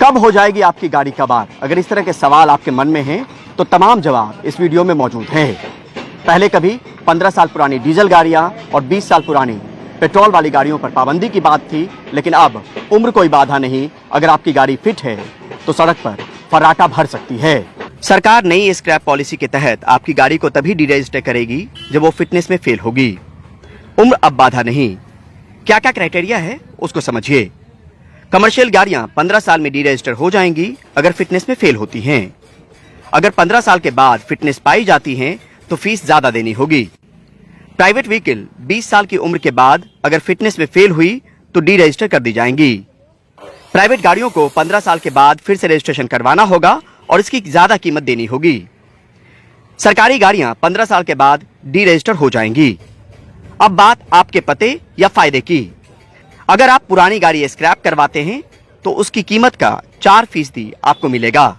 कब हो जाएगी आपकी गाड़ी कबाड़? अगर इस तरह के सवाल आपके मन में हैं तो तमाम जवाब इस वीडियो में मौजूद हैं। पहले कभी 15 साल पुरानी डीजल गाड़ियां और 20 साल पुरानी पेट्रोल वाली गाड़ियों पर पाबंदी की बात थी, लेकिन अब उम्र कोई बाधा नहीं। अगर आपकी गाड़ी फिट है तो सड़क पर फर्राटा भर सकती है। सरकार नई स्क्रैप पॉलिसी के तहत आपकी गाड़ी को तभी डी रजिस्टर करेगी जब वो फिटनेस में फेल होगी। उम्र अब बाधा नहीं। क्या क्या क्राइटेरिया है उसको समझिए। कमर्शियल गाड़ियां 15 साल में डी रजिस्टर हो जाएंगी अगर फिटनेस में फेल होती हैं। अगर 15 साल के बाद फिटनेस पाई जाती हैं तो फीस ज्यादा देनी होगी। प्राइवेट व्हीकल 20 साल की उम्र के बाद अगर फिटनेस में फेल हुई तो डी रजिस्टर कर दी जाएंगी। प्राइवेट गाड़ियों को 15 साल के बाद फिर से रजिस्ट्रेशन करवाना होगा और इसकी ज्यादा कीमत देनी होगी। सरकारी गाड़ियां 15 साल के बाद डी रजिस्टर हो जाएंगी। अब बात आपके पते या फायदे की। अगर आप पुरानी गाड़ी स्क्रैप करवाते हैं तो उसकी कीमत का 4% आपको मिलेगा।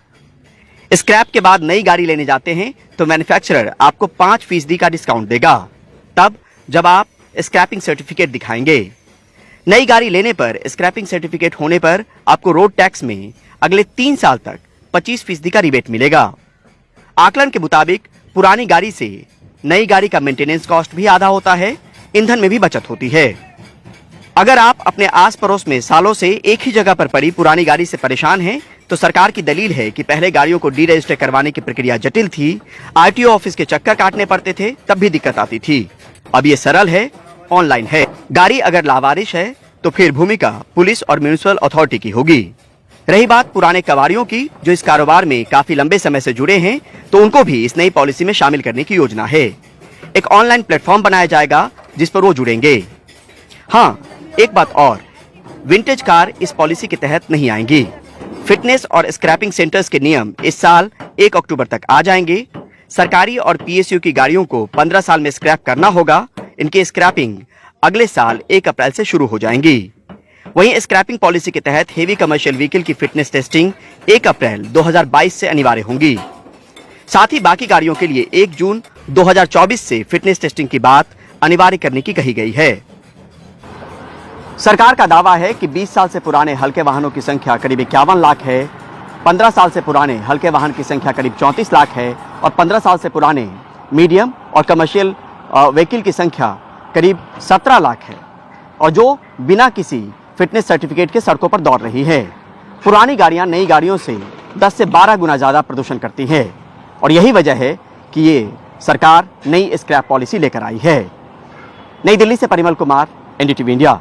स्क्रैप के बाद नई गाड़ी लेने जाते हैं तो मैन्युफैक्चरर आपको 5% का डिस्काउंट देगा, तब जब आप स्क्रैपिंग सर्टिफिकेट दिखाएंगे। नई गाड़ी लेने पर स्क्रैपिंग सर्टिफिकेट होने पर आपको रोड टैक्स में अगले 3 साल तक 25% का रिबेट मिलेगा। आकलन के मुताबिक पुरानी गाड़ी से नई गाड़ी का मेंटेनेंस कॉस्ट भी आधा होता है, ईंधन में भी बचत होती है। अगर आप अपने आस पड़ोस में सालों से एक ही जगह पर पड़ी पुरानी गाड़ी से परेशान हैं, तो सरकार की दलील है कि पहले गाड़ियों को डी रजिस्टर करवाने की प्रक्रिया जटिल थी, आरटीओ ऑफिस के चक्कर काटने पड़ते थे, तब भी दिक्कत आती थी। अब ये सरल है, ऑनलाइन है। गाड़ी अगर लावारिश है तो फिर भूमिका पुलिस और म्युनिसिपल अथॉरिटी की होगी। रही बात पुराने कबाड़ियों की जो इस कारोबार में काफी लंबे समय से जुड़े हैं, तो उनको भी इस नई पॉलिसी में शामिल करने की योजना है। एक ऑनलाइन प्लेटफॉर्म बनाया जाएगा जिस पर वो जुड़ेंगे। हाँ, एक बात और, विंटेज कार इस पॉलिसी के तहत नहीं आएंगी। फिटनेस और स्क्रैपिंग सेंटर्स के नियम इस साल 1 अक्टूबर तक आ जाएंगे। सरकारी और पीएसयू की गाड़ियों को 15 साल में स्क्रैप करना होगा। इनकी स्क्रैपिंग अगले साल 1 अप्रैल से शुरू हो जाएंगी। वहीं स्क्रैपिंग पॉलिसी के तहत हेवी कमर्शियल व्हीकल की फिटनेस टेस्टिंग 1 अप्रैल 2022 से अनिवार्य होंगी। साथ ही बाकी गाड़ियों के लिए 1 जून 2024 से फिटनेस टेस्टिंग की बात अनिवार्य करने की कही गई है। सरकार का दावा है कि 20 साल से पुराने हल्के वाहनों की संख्या करीब 51 लाख है, 15 साल से पुराने हल्के वाहन की संख्या करीब 34 लाख है और 15 साल से पुराने मीडियम और कमर्शियल व्हीकल की संख्या करीब 17 लाख है, और जो बिना किसी फिटनेस सर्टिफिकेट के सड़कों पर दौड़ रही है। पुरानी गाड़ियां नई गाड़ियों से 10 से 12 गुना ज़्यादा प्रदूषण करती है, और यही वजह है कि ये सरकार नई स्क्रैप पॉलिसी लेकर आई है। नई दिल्ली से परिमल कुमार, एनडीटीवी इंडिया।